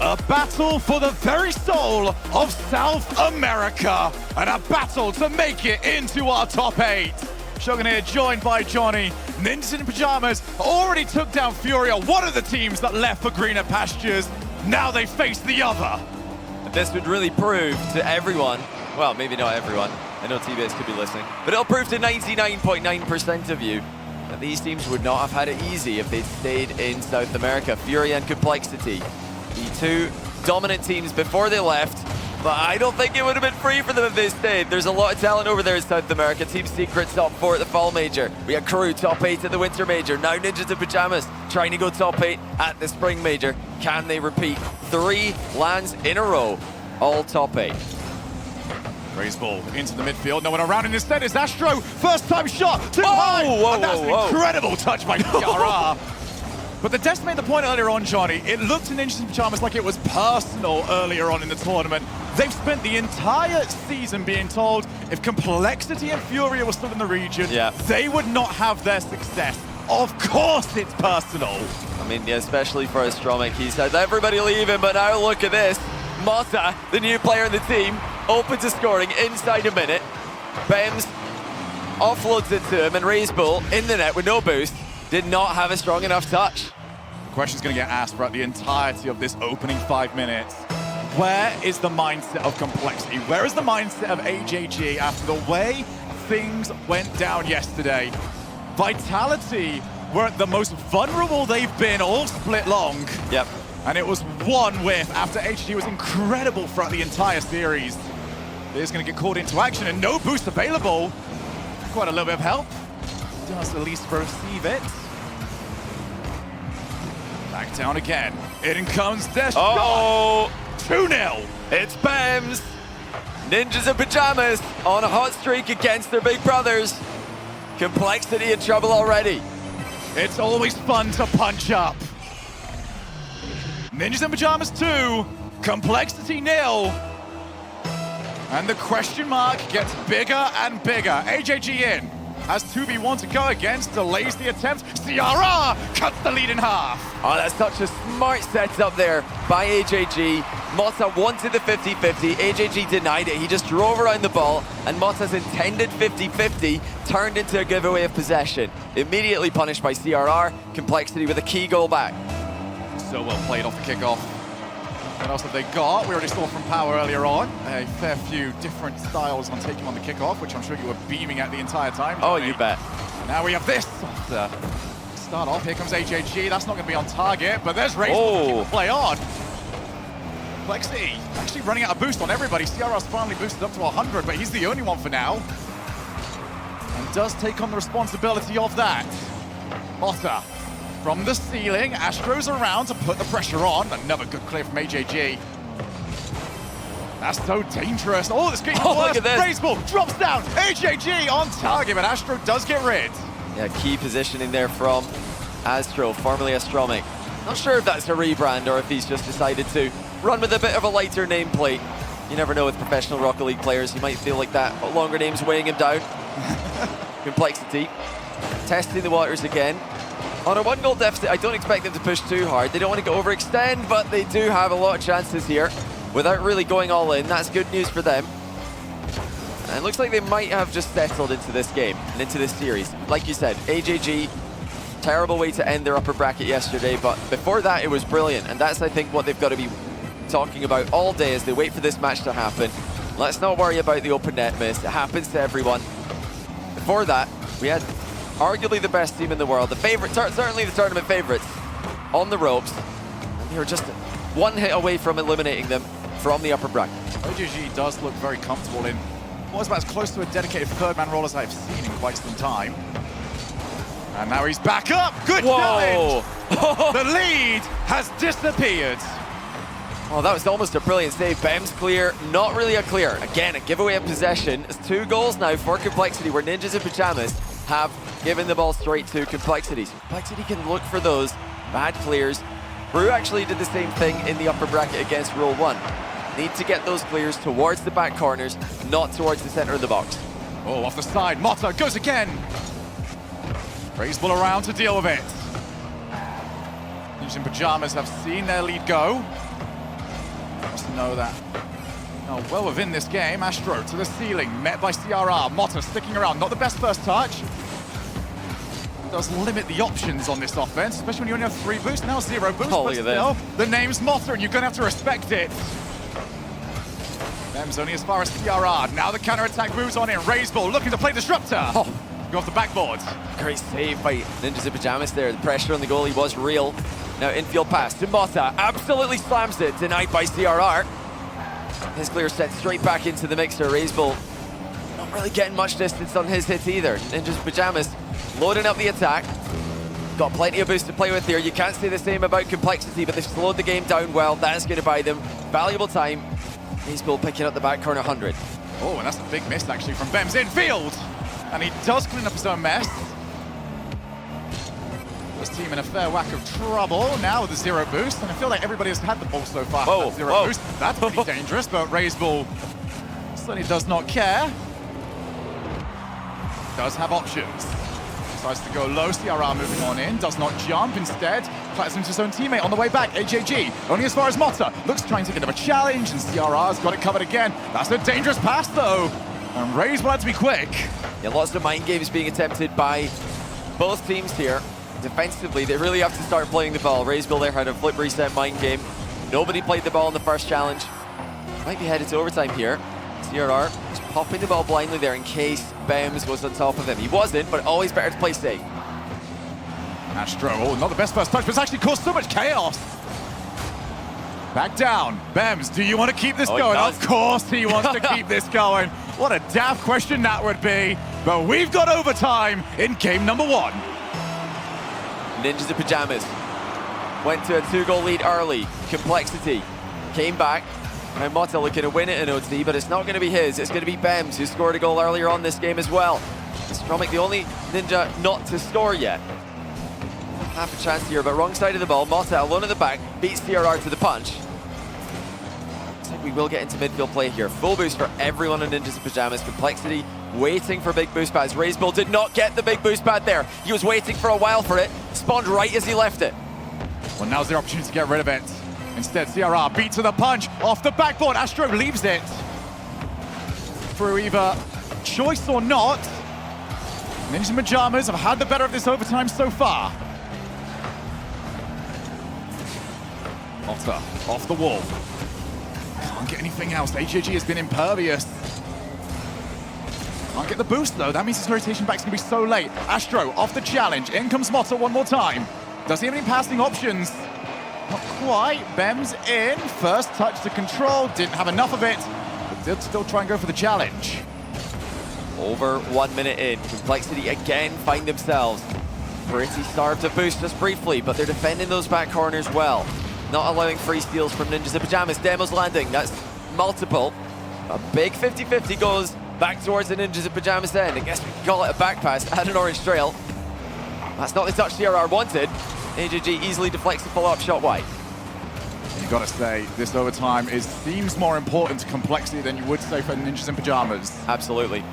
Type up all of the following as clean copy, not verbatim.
A battle for the very soul of South America, and a battle to make it into our top 8. Shogun here, joined by Johnny. Ninjas in Pajamas already took down Furia, one of the teams that left for greener pastures. Now they face the other. This would really prove to everyone, well, maybe not everyone, I know TBS could be listening, but it'll prove to 99.9% of you that these teams would not have had it easy if they'd stayed in South America. Furia and Complexity, the two dominant teams before they left, but I don't think it would have been free for them if they stayed. There's a lot of talent over there in South America. Team Secret top 4 at the Fall Major. We had Crew top 8 at the Winter Major. Now Ninjas in Pajamas trying to go top 8 at the Spring Major. Can they repeat 3 lands in a row, all top 8? Raise ball into the midfield. No one around in instead is Astro. First time shot, too high. Whoa, and that's an incredible touch by CRR. But the Des made the point earlier on, Johnny. It looked in Ninjas in Pajamas like it was personal earlier on in the tournament. They've spent the entire season being told if Complexity and Furia were still in the region, they would not have their success. Of course it's personal. I mean, yeah, especially for Astromic. He said, everybody leaving, but now look at this. Mota, the new player in the team, open to scoring inside a minute. Bems offloads it to him, and Raise Bull in the net with no boost. Did not have a strong enough touch. The question's going to get asked throughout the entirety of this opening 5 minutes. Where is the mindset of Complexity? Where is the mindset of AJG after the way things went down yesterday? Vitality were at the most vulnerable they've been all split long. Yep. And it was one whiff after AJG was incredible throughout the entire series. They're going to get called into action and no boost available. Quite a little bit of help. Does at least receive it. Back down again. In comes Des. Oh! 2-0. It's Bems. Ninjas in Pajamas on a hot streak against their big brothers. Complexity in trouble already. It's always fun to punch up. Ninjas in Pajamas 2, Complexity 0. And the question mark gets bigger and bigger. AJG in. Has 2v1 to go against, delays the attempt. CRR cuts the lead in half. Oh, that's such a smart setup there by AJG. Mota wanted the 50-50, AJG denied it. He just drove around the ball, and Mota's intended 50-50 turned into a giveaway of possession. Immediately punished by CRR, Complexity with a key goal back. So well played off the kickoff. What else have they got? We already saw from Power earlier on. A fair few different styles on taking on the kickoff, which I'm sure you were beaming at the entire time. Oh, you bet. Now we have this. Start off, here comes AJG. That's not going to be on target, but there's Raze to keep the play on. Complexity actually running out of boost on everybody. CRR's finally boosted up to 100, but he's the only one for now. And does take on the responsibility of that. Mota. From the ceiling, Astro's around to put the pressure on. Another good clear from AJG. That's so dangerous. Oh, this getting worse. Look at this. Raise ball drops down. AJG on target, but Astro does get rid. Yeah, key positioning there from Astro, formerly Astromic. Not sure if that's a rebrand or if he's just decided to run with a bit of a lighter nameplate. You never know with professional Rocket League players. You might feel like that, but longer names weighing him down. Complexity. Testing the waters again. On a 1-goal deficit, I don't expect them to push too hard. They don't want to go overextend, but they do have a lot of chances here without really going all in. That's good news for them. And it looks like they might have just settled into this game and into this series. Like you said, AJG, terrible way to end their upper bracket yesterday, but before that, it was brilliant. And that's, I think, what they've got to be talking about all day as they wait for this match to happen. Let's not worry about the open net miss. It happens to everyone. Before that, we had arguably the best team in the world, the favorite, certainly the tournament favorites, on the ropes. And they were just one hit away from eliminating them from the upper bracket. AJG does look very comfortable in what was about as close to a dedicated third-man role as I've seen in quite some time. And now he's back up. Good challenge. The lead has disappeared. Oh, that was almost a brilliant save. Bems clear, not really a clear. Again, a giveaway of possession. It's 2 goals now for Complexity, where Ninjas in Pajamas have given the ball straight to Complexity. So Complexity can look for those bad clears. Brew actually did the same thing in the upper bracket against Rule 1. Need to get those clears towards the back corners, not towards the center of the box. Oh, off the side, Mota goes again. Raise ball around to deal with it. Ninjas in Pajamas have seen their lead go. Must know that. Oh, well within this game, Astro to the ceiling, met by CRR. Motta sticking around, not the best first touch. Does limit the options on this offense, especially when you only have 3 boosts, now 0 boosts, but still, the name's Motta and you're gonna have to respect it. Them's only as far as CRR. Now the counter-attack moves on in. Raiseball looking to play Disruptor. Oh, go off the backboard. Great save by Ninjas in Pajamas there. The pressure on the goalie was real. Now infield pass to Motta. Absolutely slams it. Denied by CRR. His clear set straight back into the mixer. Raiseball not really getting much distance on his hits either. Ninjas in Pajamas loading up the attack. Got plenty of boost to play with here. You can't say the same about Complexity, but they've slowed the game down well. That is going to buy them valuable time. Raiseball picking up the back corner 100. Oh, and that's a big miss actually from Bems infield. And he does clean up his own mess. This team in a fair whack of trouble now with the 0 boost. And I feel like everybody has had the ball so far. Whoa, 0 boost. That's pretty dangerous, but Raiseball certainly does not care. Does have options. Decides to go low, CRR moving on in, does not jump, instead clatters into his own teammate on the way back, AJG, only as far as Motta, looks trying to get him a challenge, and CRR's got it covered again. That's a dangerous pass though, and Raze will have to be quick. Yeah, lots of mind games being attempted by both teams here. Defensively, they really have to start playing the ball. Raiseball there had a flip reset mind game. Nobody played the ball in the first challenge. Might be headed to overtime here. CRR just popping the ball blindly there in case Bems was on top of him. He wasn't, but always better to play safe. Astro, oh, not the best first touch, but it's actually caused so much chaos. Back down. Bems, do you want to keep this going? Of course he wants to keep this going. What a daft question that would be. But we've got overtime in game number 1. Ninjas in Pajamas went to a 2-goal lead early. Complexity came back. Now Motta looking to win it in OT, but it's not going to be his. It's going to be Bems, who scored a goal earlier on this game as well. Stromic, the only ninja not to score yet. Half a chance here, but wrong side of the ball. Motta alone at the back, beats CRR to the punch. Looks like we will get into midfield play here. Full boost for everyone in Ninjas in Pajamas. Complexity waiting for big boost pads. Raiseball did not get the big boost pad there. He was waiting for a while for it. Spawned right as he left it. Well, now's the opportunity to get rid of it. Instead, CRR beat to the punch, off the backboard. Astro leaves it. Through either choice or not, Ninjas in Pajamas have had the better of this overtime so far. Motta off the wall. Can't get anything else. AJG has been impervious. Can't get the boost though. That means his rotation back's gonna be so late. Astro off the challenge. In comes Motta one more time. Does he have any passing options? Not quite. Bems in. First touch to control. Didn't have enough of it, but did still try and go for the challenge. Over 1 minute in. Complexity again find themselves pretty starved of boost just briefly, but they're defending those back corners well. Not allowing free steals from Ninjas in Pajamas. Demo's landing. That's multiple. A big 50-50 goes back towards the Ninjas in Pajamas end. I guess we can call it a back pass and an orange trail. That's not the touch CRR wanted. AJG easily deflects the follow-up shot wide. You gotta say, this overtime seems more important to Complexity than you would say for Ninjas in Pajamas. Absolutely.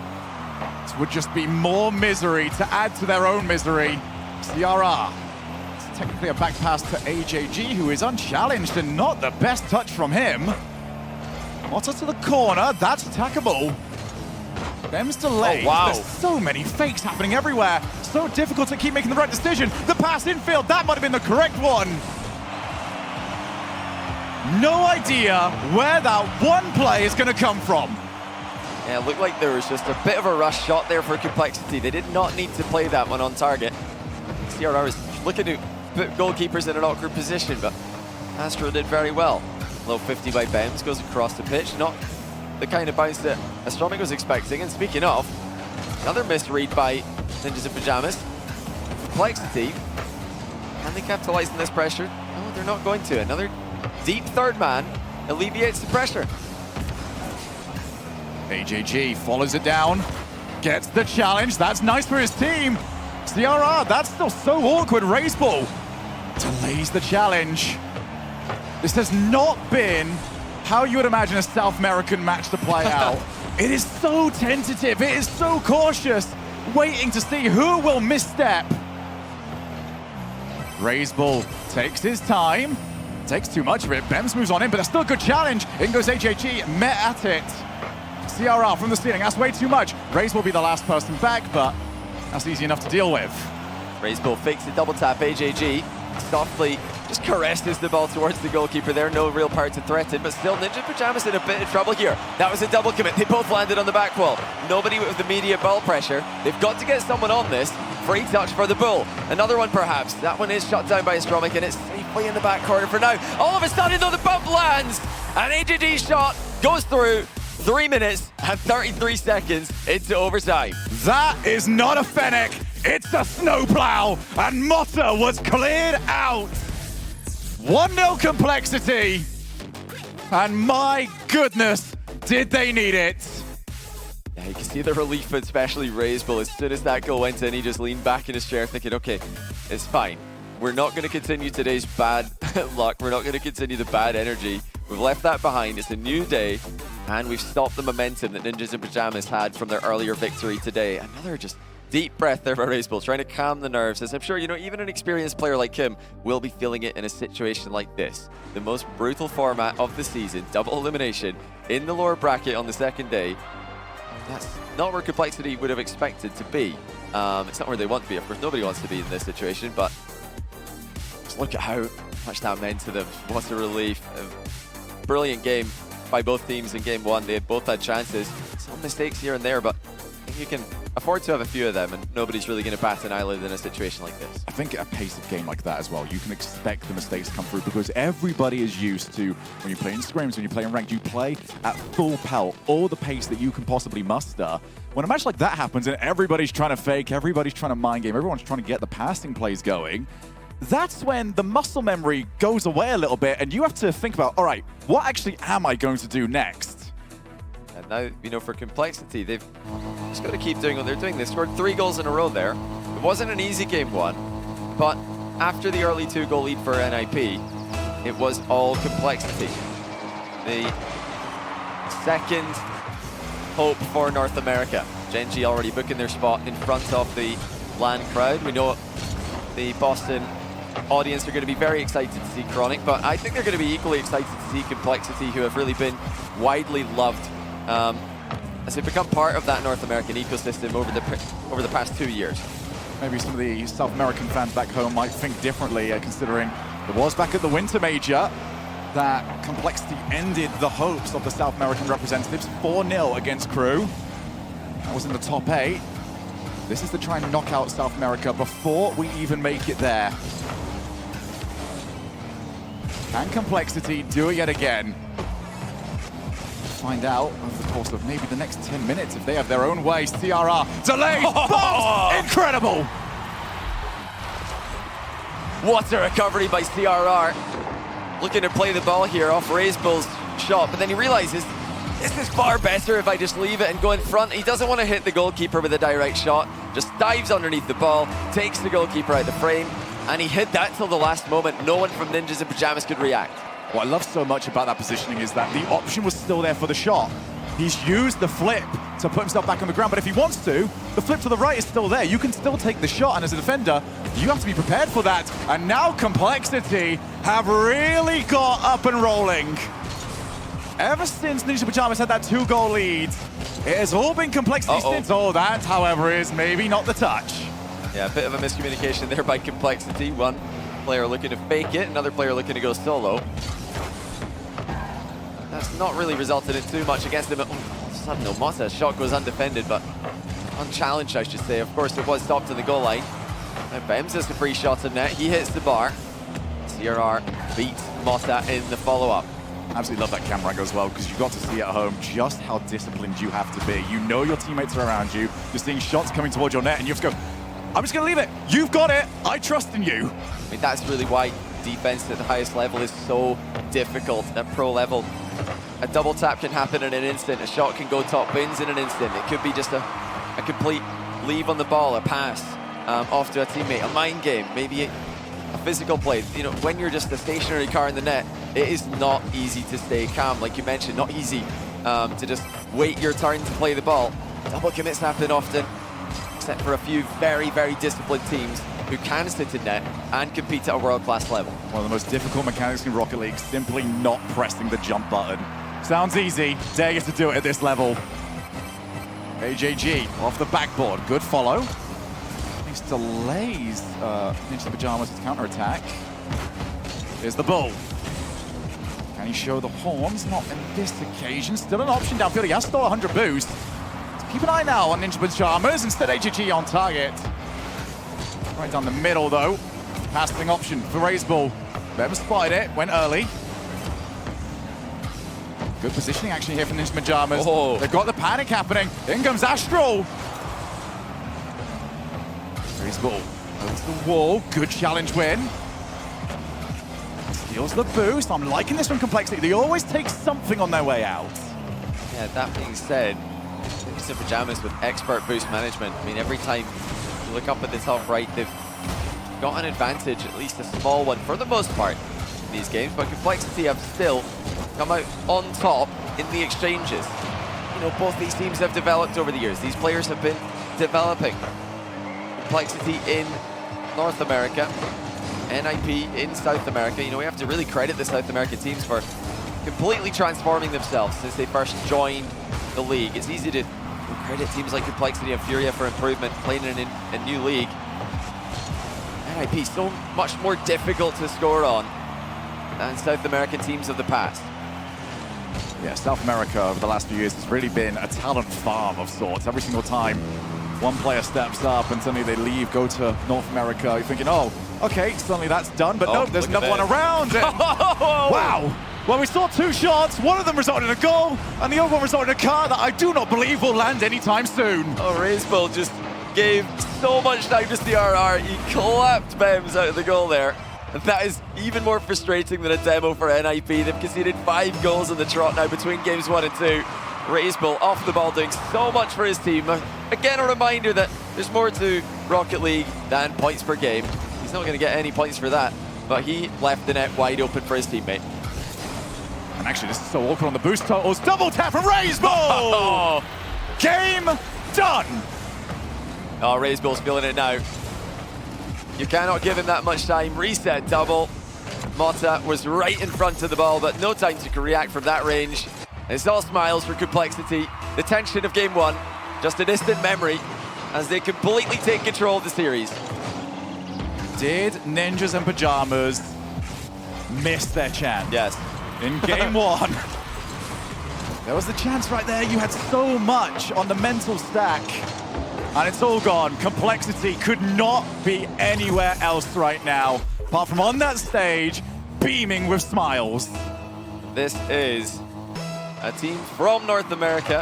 This would just be more misery to add to their own misery. CRR. It's technically a back pass to AJG, who is unchallenged and not the best touch from him. Motta to the corner, that's attackable. Bems delayed. Oh, wow. There's so many fakes happening everywhere. So difficult to keep making the right decision. The pass infield, that might have been the correct one. No idea where that one play is going to come from. Yeah, it looked like there was just a bit of a rush shot there for Complexity. They did not need to play that one on target. CRR is looking to put goalkeepers in an awkward position, but Astro did very well. Low 50 by Bems, goes across the pitch. Not the kind of bounce that Astromic was expecting. And speaking of, another misread by Ninjas in Pajamas. Complexity, can they capitalize on this pressure? No, they're not going to. Another deep third man alleviates the pressure. AJG follows it down, gets the challenge. That's nice for his team. CRR, that's still so awkward. Raiseball delays the challenge. This has not been how you would imagine a South American match to play out. It is so tentative, it is so cautious, waiting to see who will misstep. Raiseball takes his time, Takes too much of it. Bems moves on in, but that's still a good challenge. In goes HAG, met at it. CRR from the ceiling, that's way too much. Raze will be the last person back, but that's easy enough to deal with. Raze will fix the double tap. HAG softly just caresses the ball towards the goalkeeper there. No real power to threaten, but still Ninja Pajamas in a bit of trouble here. That was a double commit. They both landed on the back wall. Nobody with immediate ball pressure. They've got to get someone on this. Free touch for the Bull. Another one perhaps. That one is shut down by Astromic, and it's safely in the back corner for now. All of a sudden though, the bump lands, and HAG's shot goes through. 3 minutes and 33 seconds into overtime. That is not a Fennec, it's a snowplow, and Motta was cleared out. 1-0 complexity, and my goodness, did they need it. Yeah, you can see the relief, especially Raze Bull. As soon as that goal went in, he just leaned back in his chair thinking, okay, it's fine. We're not going to continue today's bad luck. We're not going to continue the bad energy. We've left that behind. It's a new day, and we've stopped the momentum that Ninjas in Pajamas had from their earlier victory today. Another just deep breath there for Raze Bull, trying to calm the nerves, as I'm sure, you know, even an experienced player like him will be feeling it in a situation like this. The most brutal format of the season, double elimination in the lower bracket on the second day. That's not where Complexity would have expected to be. It's not where they want to be. Of course, nobody wants to be in this situation, but just look at how much that meant to them. What a relief. Brilliant game by both teams in game one. They both had chances. Some mistakes here and there, but I think you can afford to have a few of them, and nobody's really going to bat an eyelid in a situation like this. I think at a pace of game like that as well, you can expect the mistakes to come through, because everybody is used to, when you play in scrims, when you play in ranked, you play at full pelt, all the pace that you can possibly muster. When a match like that happens and everybody's trying to fake, everybody's trying to mind game, everyone's trying to get the passing plays going, that's when the muscle memory goes away a little bit, and you have to think about, all right, what actually am I going to do next? And now, you know, for Complexity, they've just got to keep doing what they're doing. They scored 3 goals in a row there. It wasn't an easy game one, but after the early 2-goal lead for NIP, it was all Complexity. The second hope for North America. Gen.G already booking their spot in front of the LAN crowd. We know the Boston audience are going to be very excited to see Chronic, but I think they're going to be equally excited to see Complexity, who have really been widely loved as they become part of that North American ecosystem over the past 2 years. Maybe some of the South American fans back home might think differently, considering it was back at the Winter Major that Complexity ended the hopes of the South American representatives. 4-0 against Crew. That was in the top 8. This is to try and knock out South America before we even make it there. Can Complexity do it yet again? Find out over the course of maybe the next 10 minutes if they have their own way. CRR delayed, bombs, incredible! What a recovery by CRR. Looking to play the ball here off Raze Bull's shot, but then he realizes this is far better if I just leave it and go in front. He doesn't want to hit the goalkeeper with a direct shot, just dives underneath the ball, takes the goalkeeper out of the frame, and he hid that till the last moment. No one from Ninjas in Pajamas could react. What I love so much about that positioning is that the option was still there for the shot. He's used the flip to put himself back on the ground, but if he wants to, the flip to the right is still there. You can still take the shot, and as a defender, you have to be prepared for that. And now Complexity have really got up and rolling. Ever since Ninja Pajamas had that 2-goal lead, it has all been Complexity since. Oh, that, however, is maybe not the touch. Yeah, a bit of a miscommunication there by Complexity. One player looking to fake it, another player looking to go solo. That's not really resulted in too much against him. Suddenly, Motta, shot goes undefended, but unchallenged, I should say. Of course, it was stopped to the goal line. Now Bems has a free shot in net. He hits the bar. CRR beats Motta in the follow-up. Absolutely love that camera angle as well, because you got to see at home just how disciplined you have to be. You know your teammates are around you. You're seeing shots coming towards your net, and you have to go, I'm just going to leave it. You've got it. I trust in you. I mean, that's really why defense at the highest level is so difficult at pro level. A double tap can happen in an instant. A shot can go top bins in an instant. It could be just a complete leave on the ball, a pass off to a teammate, a mind game, maybe a physical play. You know, when you're just a stationary car in the net, it is not easy to stay calm. Like you mentioned, not easy to just wait your turn to play the ball. Double commits happen often, except for a few very, very disciplined teams. who can sit in net and compete at a world-class level. One of the most difficult mechanics in Rocket League, simply not pressing the jump button. Sounds easy, dare you to do it at this level. AJG off the backboard, good follow. This delays Ninja Pajamas' counter-attack. Here's the bull. Can he show the horns? Not in this occasion. Still an option downfield. He has still 100 boost. So keep an eye now on Ninja Pajamas. Instead, AJG on target. Right down the middle, though. Passing option for Raiseball. Bev spotted it, went early. Good positioning actually here from Ninja Pajamas. Oh. They've got the panic happening. In comes Astral. Raiseball goes to the wall. Good challenge win. Steals the boost. I'm liking this from Complexity. They always take something on their way out. Yeah, that being said, Ninja Pajamas with expert boost management. I mean, every time you look up at the top right, they've got an advantage, at least a small one for the most part in these games, but Complexity have still come out on top in the exchanges. You know, both these teams have developed over the years. These players have been developing. Complexity in North America, NIP in South America. You know, we have to really credit the South American teams for completely transforming themselves since they first joined the league. It's easy to credit teams like Complexity and Furia for improvement, playing in a new league. NIP so much more difficult to score on than South American teams of the past. Yeah, South America over the last few years has really been a talent farm of sorts. Every single time one player steps up and suddenly they leave, go to North America, you're thinking, oh, okay, suddenly that's done. But no, there's another one around. Wow. Well, we saw two shots. One of them resulted in a goal, and the other one resulted in a car that I do not believe will land anytime soon. Oh, Raiseball just gave so much time to CRR. He clapped Bems out of the goal there. And that is even more frustrating than a demo for NIP. They've conceded 5 goals in the trot now between games 1 and 2. Raiseball off the ball doing so much for his team. Again, a reminder that there's more to Rocket League than points per game. He's not going to get any points for that, but he left the net wide open for his teammate. And actually, this is so awkward on the boost totals. Double tap from Raiseball! Game done! Oh, Raiseball's feeling it now. You cannot give him that much time. Reset double. Mota was right in front of the ball, but no time to react from that range. It's all smiles for Complexity. The tension of game 1, just a distant memory as they completely take control of the series. Did Ninjas and Pajamas miss their chance? Yes. In game 1. There was the chance right there. You had so much on the mental stack. And it's all gone. Complexity could not be anywhere else right now, apart from on that stage, beaming with smiles. This is a team from North America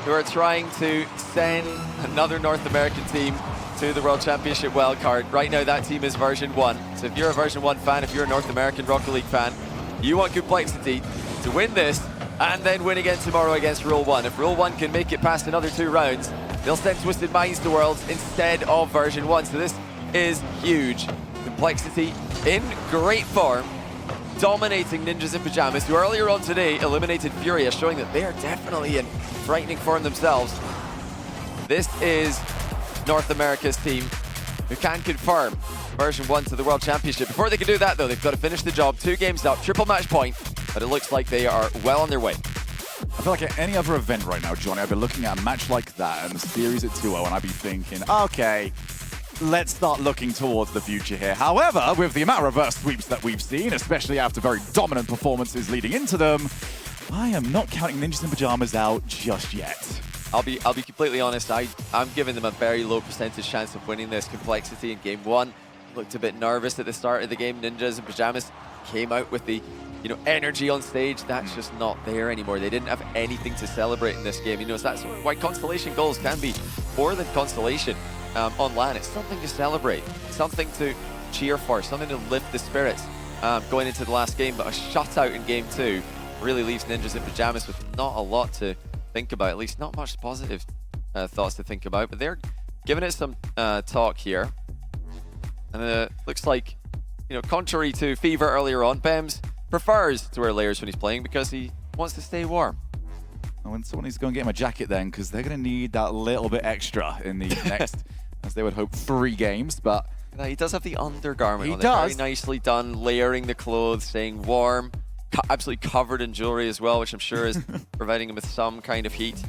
who are trying to send another North American team to the World Championship Wildcard. Right now, that team is version 1. So if you're a version 1 fan, if you're a North American Rocket League fan, you want Complexity to win this and then win again tomorrow against Rule 1. If Rule 1 can make it past another 2 rounds, they'll send Twisted Minds to Worlds instead of version 1. So this is huge. Complexity in great form, dominating Ninjas in Pajamas, who earlier on today eliminated Furia, showing that they are definitely in frightening form themselves. This is North America's team, who can confirm version 1 to the World Championship. Before they can do that, though, they've got to finish the job. 2 games up, triple match point, but it looks like they are well on their way. I feel like at any other event right now, Johnny, I'd be looking at a match like that and the series at 2-0, and I'd be thinking, okay, let's start looking towards the future here. However, with the amount of reverse sweeps that we've seen, especially after very dominant performances leading into them, I am not counting Ninjas in Pajamas out just yet. I'll be completely honest, I'm giving them a very low percentage chance of winning this. Complexity in game 1 looked a bit nervous at the start of the game. Ninjas in Pajamas came out with the energy on stage. That's just not there anymore. They didn't have anything to celebrate in this game. So that's why Constellation goals can be more than consolation on LAN. It's something to celebrate, something to cheer for, something to lift the spirits going into the last game. But a shutout in game 2 really leaves Ninjas in Pajamas with not a lot to think about, at least not much positive thoughts to think about. But they're giving it some talk here. And it looks like, contrary to Fever earlier on, Bems prefers to wear layers when he's playing because he wants to stay warm. And someone needs to go and get him a jacket then, because they're going to need that little bit extra in the next, as they would hope, 3 games. But He does have the undergarment He on does. it. Very nicely done, layering the clothes, staying warm. Absolutely covered in jewelry as well, which I'm sure is providing him with some kind of heat.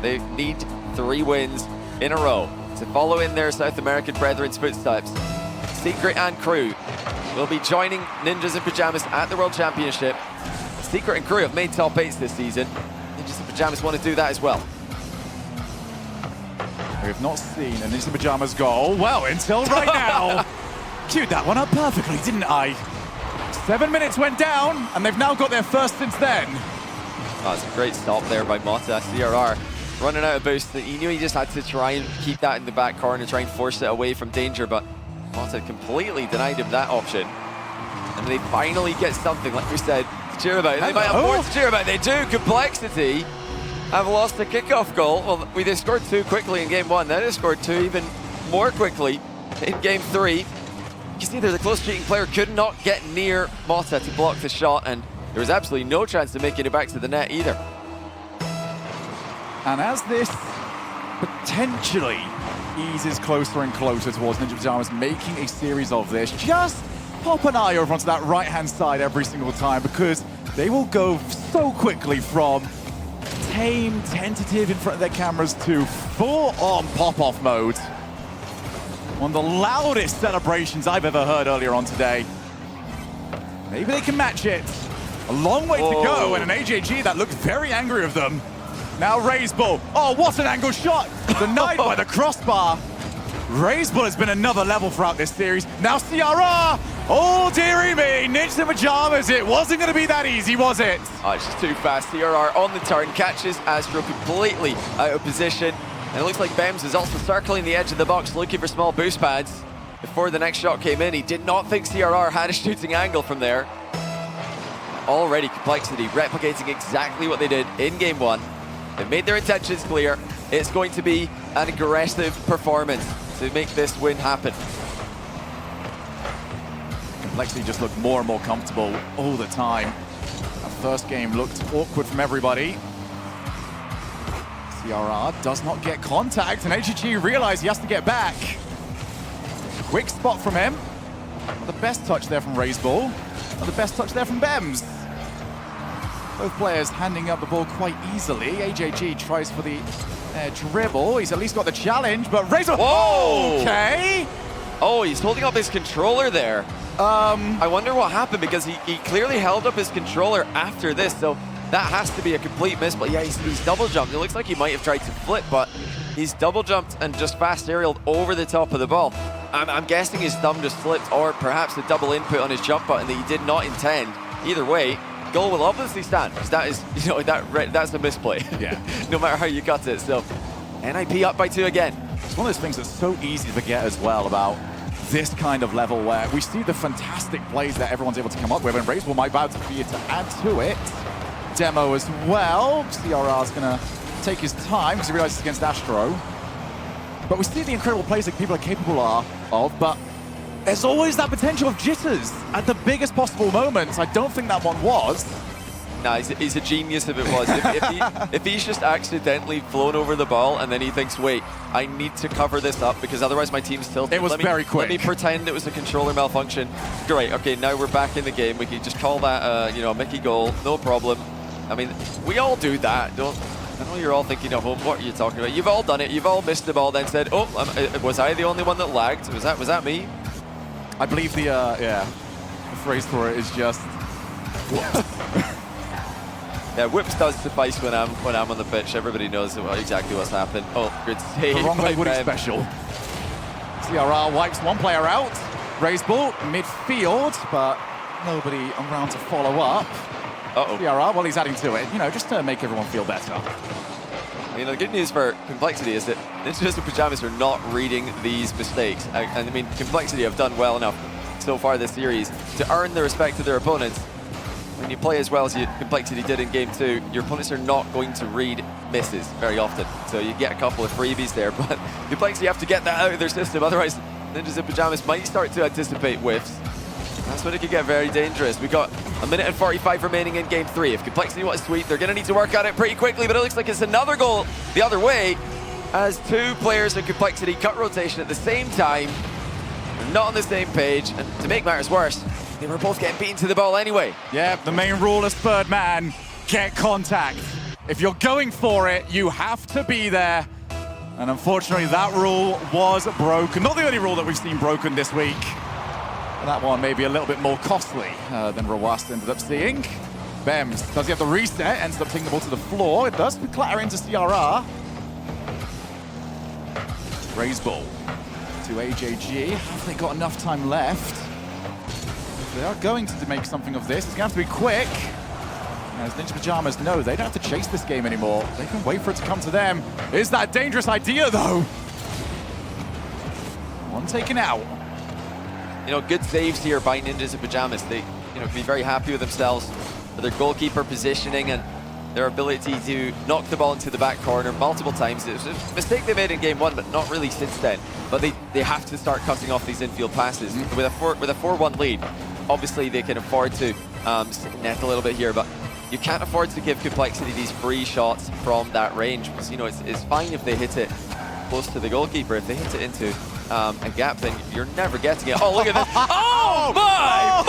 They need 3 wins in a row to follow in their South American brethren's footsteps. Secret and Crew will be joining Ninjas in Pajamas at the World Championship. Secret and Crew have made top 8s this season. Ninjas in Pajamas want to do that as well. We have not seen a Ninjas in Pajamas goal, well, until right now. Queued that one up perfectly, didn't I? 7 minutes went down, and they've now got their first since then. Oh, it's a great stop there by Mota. CRR running out of boost. He knew he just had to try and keep that in the back corner, try and force it away from danger, but Mota completely denied him that option. And they finally get something, like we said, to cheer about. They might have more to cheer about. They do. Complexity have lost the kickoff goal. Well, they scored 2 quickly in game 1. Then they scored 2 even more quickly in game 3. You see there, the close cheating player could not get near Mota to block the shot, and there was absolutely no chance of making it back to the net either. And as this potentially eases closer and closer towards Ninja Pajamas making a series of this, just pop an eye over onto that right-hand side every single time, because they will go so quickly from tame, tentative in front of their cameras to full-on pop-off mode. One of the loudest celebrations I've ever heard earlier on today. Maybe they can match it. A long way to go, and an AJG that looked very angry of them. Now Razebull. Oh, what an angle shot! Denied by the crossbar. Razebull has been another level throughout this series. Now CRR! Oh, dearie me, Ninjas in Pajamas. It wasn't going to be that easy, was it? Oh, it's just too fast. CRR on the turn, catches Astro completely out of position. And it looks like Bems is also circling the edge of the box, looking for small boost pads. Before the next shot came in, he did not think CRR had a shooting angle from there. Already Complexity replicating exactly what they did in game 1. They've made their intentions clear. It's going to be an aggressive performance to make this win happen. Complexity just looked more and more comfortable all the time. That first game looked awkward from everybody. CRR does not get contact, and AGG realized he has to get back. Quick spot from him. Not the best touch there from Razebull. Not the best touch there from Bems. Both players handing up the ball quite easily. AJG tries for the dribble. He's at least got the challenge, but Razebull... Whoa! Okay! Oh, he's holding up his controller there. I wonder what happened, because he clearly held up his controller after this, so that has to be a complete miss. But yeah, he's double jumped. It looks like he might have tried to flip, but he's double jumped and just fast aerialed over the top of the ball. I'm guessing his thumb just slipped, or perhaps a double input on his jump button that he did not intend. Either way, goal will obviously stand, because that is, you know, that's a misplay. Yeah. No matter how you cut it. So NIP up by 2 again. It's one of those things that's so easy to forget as well about this kind of level, where we see the fantastic plays that everyone's able to come up with, and Razebull might bow to be to add to it. Demo as well. CRR's going to take his time because he realizes it's against Astro. But we see the incredible plays that people are capable of, but there's always that potential of jitters at the biggest possible moments. I don't think that one was. Nah, he's a genius if it was. If he's just accidentally flown over the ball and then he thinks, wait, I need to cover this up because otherwise my team's tilted. It was very quick. Let me pretend it was a controller malfunction. Great, okay, now we're back in the game. We can just call that, you know, a Mickey goal, no problem. I mean, we all do that. I know you're all thinking at home, what are you talking about? You've all done it. You've all missed the ball, then said, oh, was I the only one that lagged? Was that me? I believe the phrase for it is just... Yeah, whips does suffice when I'm on the pitch. Everybody knows exactly what's happened. Oh, good save. The wrong way would special. CRR wipes one player out. Razebull midfield, but nobody around to follow up. Uh-oh. CRR, well, he's adding to it, you know, just to make everyone feel better. You know, the good news for Complexity is that Ninjas in Pajamas are not reading these mistakes. And I mean, Complexity have done well enough so far this series to earn the respect of their opponents. When you play as well as Complexity did in Game 2, your opponents are not going to read misses very often. So you get a couple of freebies there, but Complexity have to get that out of their system. Otherwise, Ninjas in Pajamas might start to anticipate whiffs. That's when it could get very dangerous. We've got a minute and 45 remaining in Game 3. If Complexity want to sweep, they're going to need to work at it pretty quickly, but it looks like it's another goal the other way. as two players in Complexity cut rotation at the same time. They're not on the same page, and to make matters worse, they were both getting beaten to the ball anyway. Yeah, the main rule is third man, get contact. If you're going for it, you have to be there. And unfortunately, that rule was broken. Not the only rule that we've seen broken this week. But that one may be a little bit more costly than Rawast ended up seeing. Bems, does he have the reset? Ends up taking the ball to the floor. It does clatter into CRR. Raise ball to AJG. Have they got enough time left? If they are going to make something of this, it's going to have to be quick. As Ninja Pajamas know, they don't have to chase this game anymore. They can wait for it to come to them. Is that a dangerous idea, though? One taken out. You know, good saves here by Ninjas in Pajamas. They, can be very happy with themselves for their goalkeeper positioning and their ability to knock the ball into the back corner multiple times. It was a mistake they made in game one, but not really since then. But they have to start cutting off these infield passes. With a 4-1 lead, obviously they can afford to net a little bit here, but you can't afford to give Complexity these free shots from that range, because it's fine if they hit it close to the goalkeeper. If they hit it into a gap, then you're never getting it. Oh, look at this! Oh my!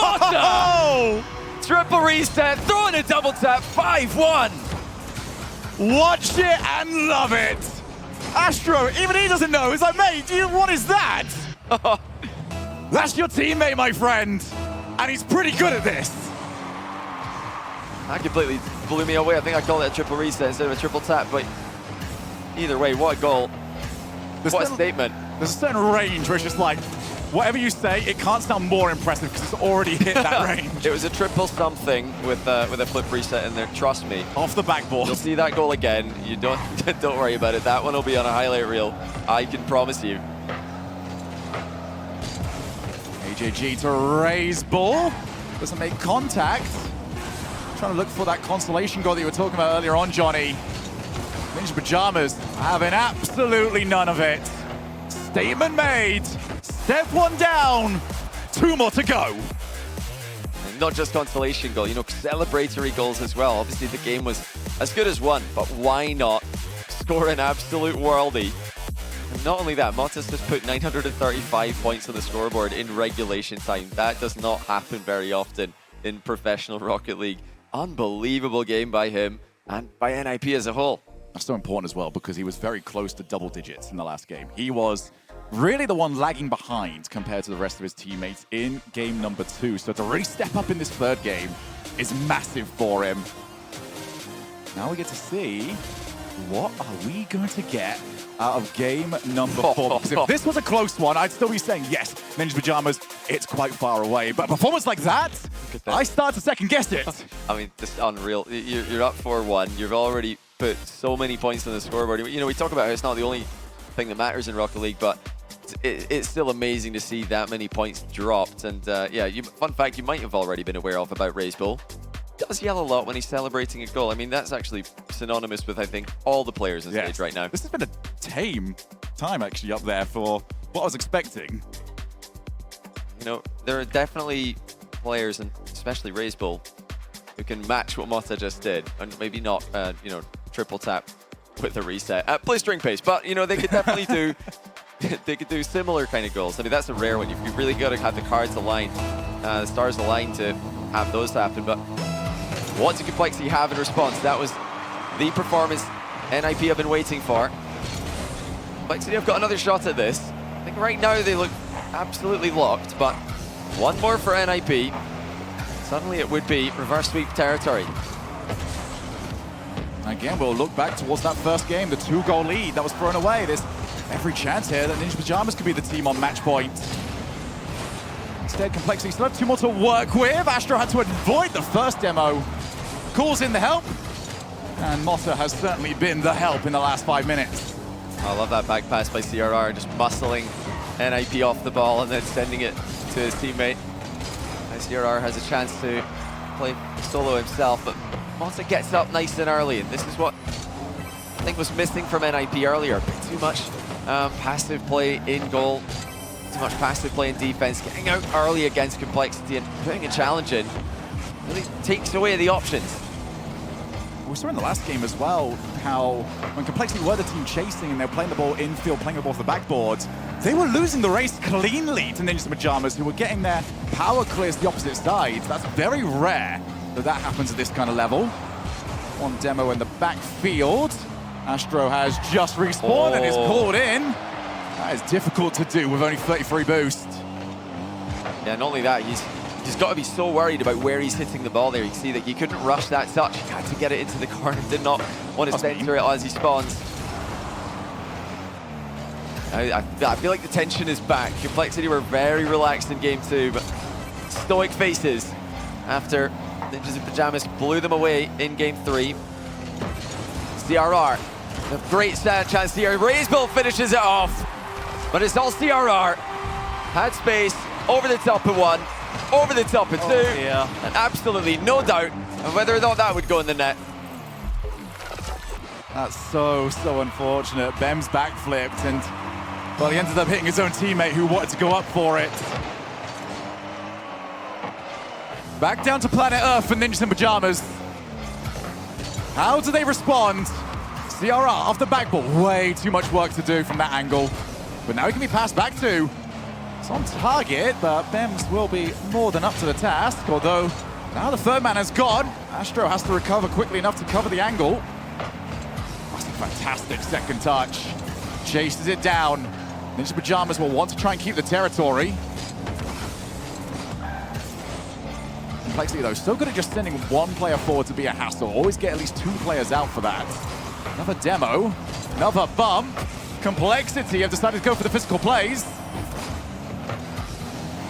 Mota! Triple reset, throw in a double tap, 5-1. Watch it and love it. Astro, even he doesn't know. He's like, mate, what is that? That's your teammate, my friend, and he's pretty good at this. That completely blew me away. I think I called it a triple reset instead of a triple tap, but either way, what a goal. What a statement. There's a certain range where it's just like, whatever you say, it can't sound more impressive because it's already hit that range. It was a triple something with a flip reset in there, trust me. Off the backboard. You'll see that goal again. You don't worry about it. That one will be on a highlight reel, I can promise you. AJG to raise ball. Doesn't make contact. Trying to look for that consolation goal that you were talking about earlier on, Johnny. Ninja Pajamas having absolutely none of it. Statement made. Step one down. Two more to go. And not just consolation goal, celebratory goals as well. Obviously the game was as good as one, but why not score an absolute worldie? And not only that, Motta's just put 935 points on the scoreboard in regulation time. That does not happen very often in professional Rocket League. Unbelievable game by him and by NIP as a whole. That's so important as well because he was very close to double digits in the last game. He was really the one lagging behind compared to the rest of his teammates in game number 2. So to really step up in this third game is massive for him. Now we get to see what are we going to get out of game number 4. Because if this was a close one, I'd still be saying, yes, Ninja Pajamas, it's quite far away. But a performance like that, I start to second guess it. I mean, just unreal. You're up 4-1. You've already put so many points on the scoreboard. We talk about how it's not the only thing that matters in Rocket League, but it's still amazing to see that many points dropped. And yeah, fun fact you might have already been aware of about Raise Bull. Does yell a lot when he's celebrating a goal. I mean, that's actually synonymous with, I think, all the players on stage right now. This has been a tame time, actually, up there for what I was expecting. There are definitely players, and especially Raise Bull, who can match what Motta just did, and maybe not, triple tap with a reset. Play string pace, but, they could definitely do they could do similar kind of goals. I mean, that's a rare one. You've really got to have the cards aligned, the stars aligned to have those happen, but what did Complexity have in response? That was the performance NIP have been waiting for. Complexity have got another shot at this. I think right now they look absolutely locked, but one more for NIP. Suddenly it would be reverse sweep territory. Again, we'll look back towards that first game, the 2-goal lead that was thrown away. There's every chance here that Ninja Pajamas could be the team on match point. Instead, Complexity still have 2 more to work with. Astro had to avoid the first demo. Calls in the help, and Motta has certainly been the help in the last 5 minutes. I love that back pass by CRR, just muscling NIP off the ball and then sending it to his teammate. And CRR has a chance to play solo himself, but Motta gets up nice and early, and this is what I think was missing from NIP earlier. A bit too much passive play in goal, too much passive play in defense, getting out early against Complexity and putting a challenge in really takes away the options. We saw in the last game as well how when Complexity were the team chasing and they were playing the ball infield, playing the ball off the backboard, they were losing the race cleanly to Ninjas in Pajamas, who were getting their power clears the opposite side. That's very rare that happens at this kind of level. One demo in the backfield. Astro has just respawned and is called in. That is difficult to do with only 33 boost. Yeah, not only that, he's got to be so worried about where he's hitting the ball there. You can see that he couldn't rush that touch. He had to get it into the corner. Did not want to center it as he spawns. I feel like the tension is back. Complexity were very relaxed in game 2, but stoic faces after Ninjas in Pajamas blew them away in game 3. CRR, a great chance here. Razebull finishes it off, but it's all CRR. Had space, over the top of 1, over the top of 2, and absolutely no doubt of whether or not that would go in the net. That's so unfortunate. Bem's backflipped and, well, he ended up hitting his own teammate who wanted to go up for it. Back down to planet Earth for Ninjas in Pajamas. How do they respond? CRR off the backboard. Way too much work to do from that angle. But now he can be passed back to. It's on target, but Bems will be more than up to the task, although now the third man has gone. Astro has to recover quickly enough to cover the angle. That's a fantastic second touch. Chases it down. Ninja Pajamas will want to try and keep the territory. Complexity, though, still good at just sending one player forward to be a hassle. Always get at least 2 players out for that. Another demo, another bump. Complexity have decided to go for the physical plays.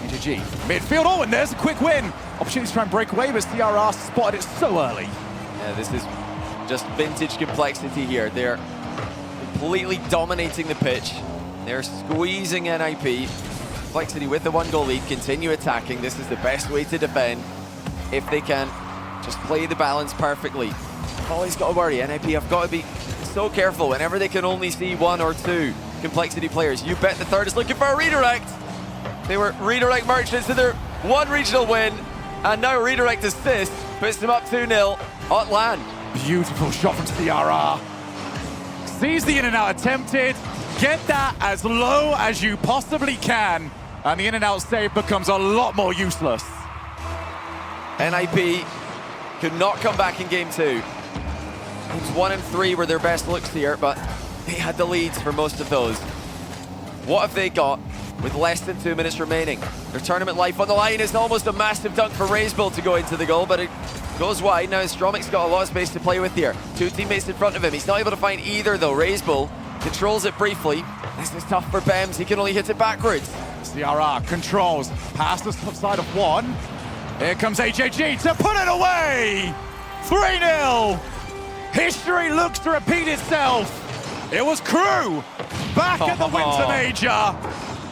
AJG, midfield, oh, and there's a quick win. Opportunity to try and break away, but CRR spotted it so early. Yeah, this is just vintage Complexity here. They're completely dominating the pitch. They're squeezing NIP. Complexity with the 1-goal lead, continue attacking. This is the best way to defend if they can just play the balance perfectly. Always got to worry. NIP have got to be so careful whenever they can only see 1 or 2 Complexity players. You bet the third is looking for a redirect. They were redirect merchants to their 1 regional win, and now a redirect assist puts them up 2-0 at land. Beautiful shot from CRR. Sees the in and out attempted. Get that as low as you possibly can, and the in and out save becomes a lot more useless. NIP could not come back in game 2. Games 1 and 3 were their best looks here, but they had the leads for most of those. What have they got with less than 2 minutes remaining? Their tournament life on the line. Is almost a massive dunk for Razebull to go into the goal, but it goes wide. Now Stromic's got a lot of space to play with here. 2 teammates in front of him. He's not able to find either, though. Razebull controls it briefly. This is tough for Bems. He can only hit it backwards. CRR controls past the side of 1. Here comes AJG to put it away! 3-0! History looks to repeat itself. It was Crew back at the Winter Major.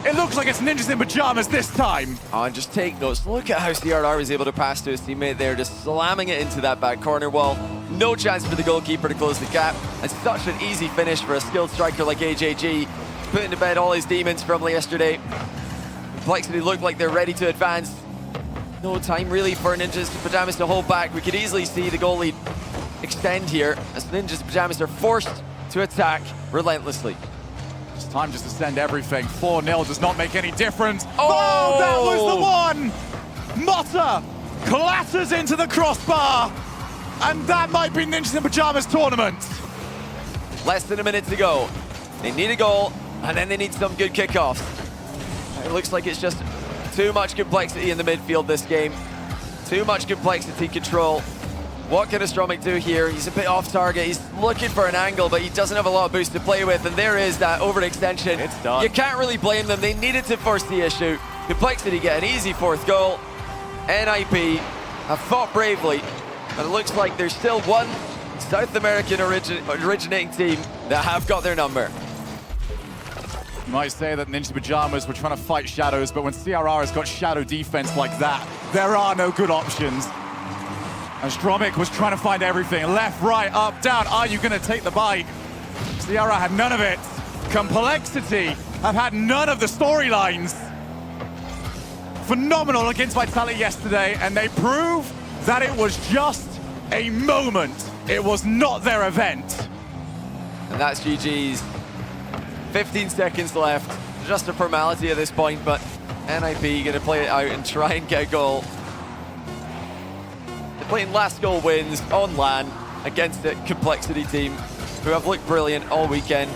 It looks like it's Ninjas in Pajamas this time. Oh, and just take notes. Look at how CRR was able to pass to his teammate there, just slamming it into that back corner wall. No chance for the goalkeeper to close the gap. And such an easy finish for a skilled striker like AJG. Putting to bed all his demons from yesterday. Complexity looked like they're ready to advance. No time really for Ninjas in Pajamas to hold back. We could easily see the goal lead extend here as Ninjas in Pajamas are forced to attack relentlessly. It's time just to send everything. 4-0 does not make any difference. Oh, that was the one! Motta clatters into the crossbar, and that might be Ninjas in Pajamas tournament. Less than a minute to go. They need a goal, and then they need some good kickoffs. It looks like it's just too much complexity in the midfield this game. Too much complexity control. What can Astromic do here? He's a bit off target. He's looking for an angle, but he doesn't have a lot of boost to play with, and there is that overextension. It's done. You can't really blame them. They needed to force the issue. Complexity get an easy 4th goal. NIP have fought bravely, and it looks like there's still one South American originating team that have got their number. You might say that Ninja Pajamas were trying to fight shadows, but when CRR has got shadow defense like that, there are no good options. And Stromic was trying to find everything. Left, right, up, down. Are you going to take the bite? CRR had none of it. Complexity have had none of the storylines. Phenomenal against Vitality yesterday, and they prove that it was just a moment. It was not their event. And that's GG's. 15 seconds left. Just a formality at this point, but NIP going to play it out and try and get a goal. They're playing last goal wins on LAN against the Complexity team, who have looked brilliant all weekend.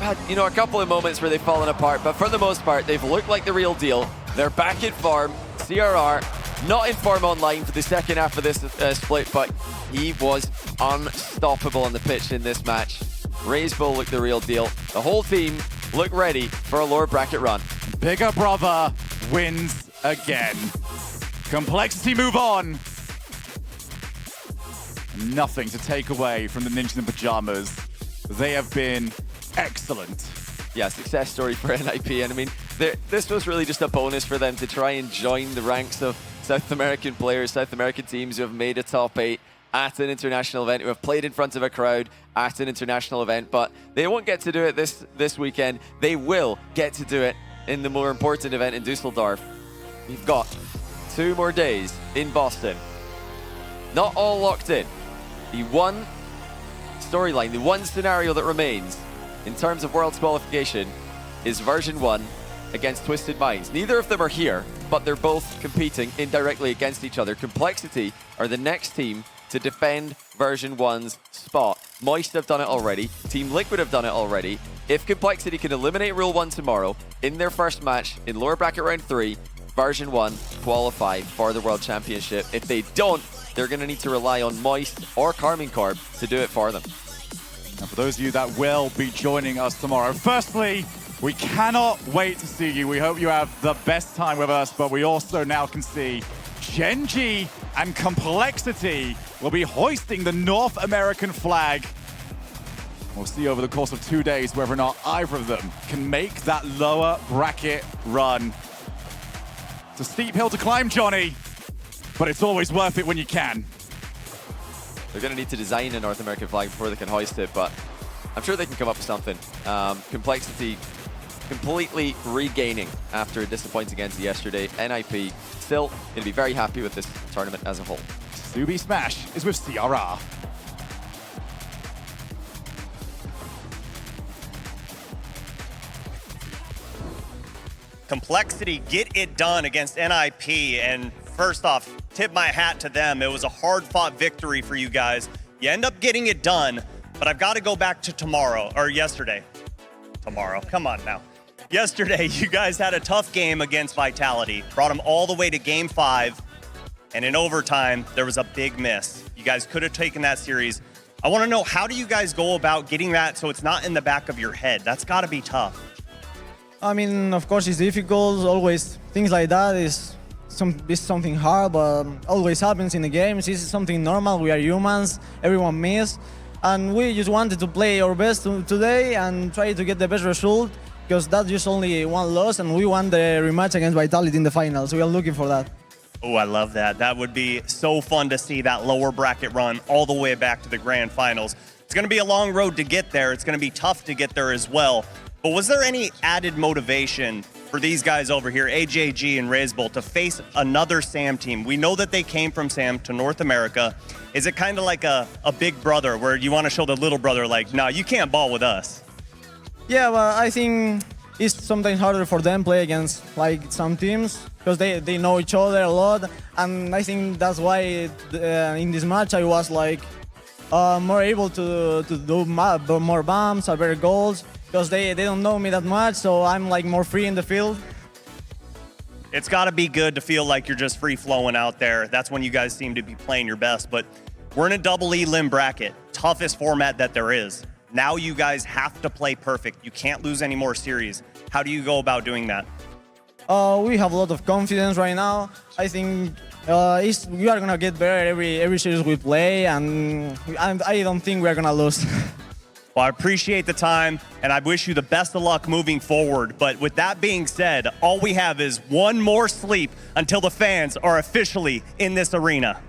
Had, you know, a couple of moments where they've fallen apart, but for the most part, they've looked like the real deal. They're back in form. CRR not in form online for the second half of this split, but he was unstoppable on the pitch in this match. Razebull looked the real deal. The whole team looked ready for a lower bracket run. Bigger brother wins again. Complexity move on. Nothing to take away from the Ninjas in Pajamas. They have been excellent. Yeah, success story for NIP. And I mean, this was really just a bonus for them to try and join the ranks of South American players, South American teams who have made a top 8 at an international event, who have played in front of a crowd at an international event, but they won't get to do it this weekend. They will get to do it in the more important event in Dusseldorf. We've got 2 more days in Boston. Not all locked in. The one storyline, the one scenario that remains in terms of Worlds qualification is version 1 against Twisted Minds. Neither of them are here, but they're both competing indirectly against each other. Complexity are the next team to defend version 1's spot. Moist have done it already. Team Liquid have done it already. If Complexity can eliminate Rule 1 tomorrow in their first match in lower bracket round 3, version 1 qualify for the World Championship. If they don't, they're going to need to rely on Moist or Carmine Corp to do it for them. And for those of you that will be joining us tomorrow, firstly, we cannot wait to see you. We hope you have the best time with us, but we also now can see Gen.G and Complexity will be hoisting the North American flag. We'll see over the course of 2 days whether or not either of them can make that lower bracket run. It's a steep hill to climb, Johnny, but it's always worth it when you can. They're going to need to design a North American flag before they can hoist it, but I'm sure they can come up with something. Complexity completely regaining after a disappointing end to yesterday. NIP still going to be very happy with this tournament as a whole. Subi Smash is with CRR. Complexity get it done against NIP, and first off, tip my hat to them. It was a hard-fought victory for you guys. You end up getting it done, but I've got to go back to tomorrow, or yesterday. Tomorrow, come on now. Yesterday, you guys had a tough game against Vitality, brought them all the way to Game 5, and in overtime, there was a big miss. You guys could have taken that series. I want to know, how do you guys go about getting that so it's not in the back of your head? That's got to be tough. I mean, of course, it's difficult. Always things like that is something hard, but always happens in the games. This is something normal. We are humans. Everyone misses, and we just wanted to play our best today and try to get the best result, because that's just only one loss, and we want the rematch against Vitality in the finals. We are looking for that. Oh, I love that. That would be so fun to see, that lower bracket run all the way back to the grand finals. It's going to be a long road to get there. It's going to be tough to get there as well. But was there any added motivation for these guys over here, AJG and Razebull, to face another SAM team? We know that they came from SAM to North America. Is it kind of like a big brother where you want to show the little brother, like, no, you can't ball with us? Yeah, well, I think it's sometimes harder for them play against like some teams, because they know each other a lot, and I think that's why in this match I was like more able to do more bombs, better goals, because they don't know me that much, so I'm like more free in the field. It's got to be good to feel like you're just free-flowing out there. That's when you guys seem to be playing your best, but we're in a double E limb bracket, toughest format that there is. Now you guys have to play perfect. You can't lose any more series. How do you go about doing that? We have a lot of confidence right now. I think we are gonna get better every series we play, and I don't think we're gonna lose. Well, I appreciate the time, and I wish you the best of luck moving forward. But with that being said, all we have is one more sleep until the fans are officially in this arena.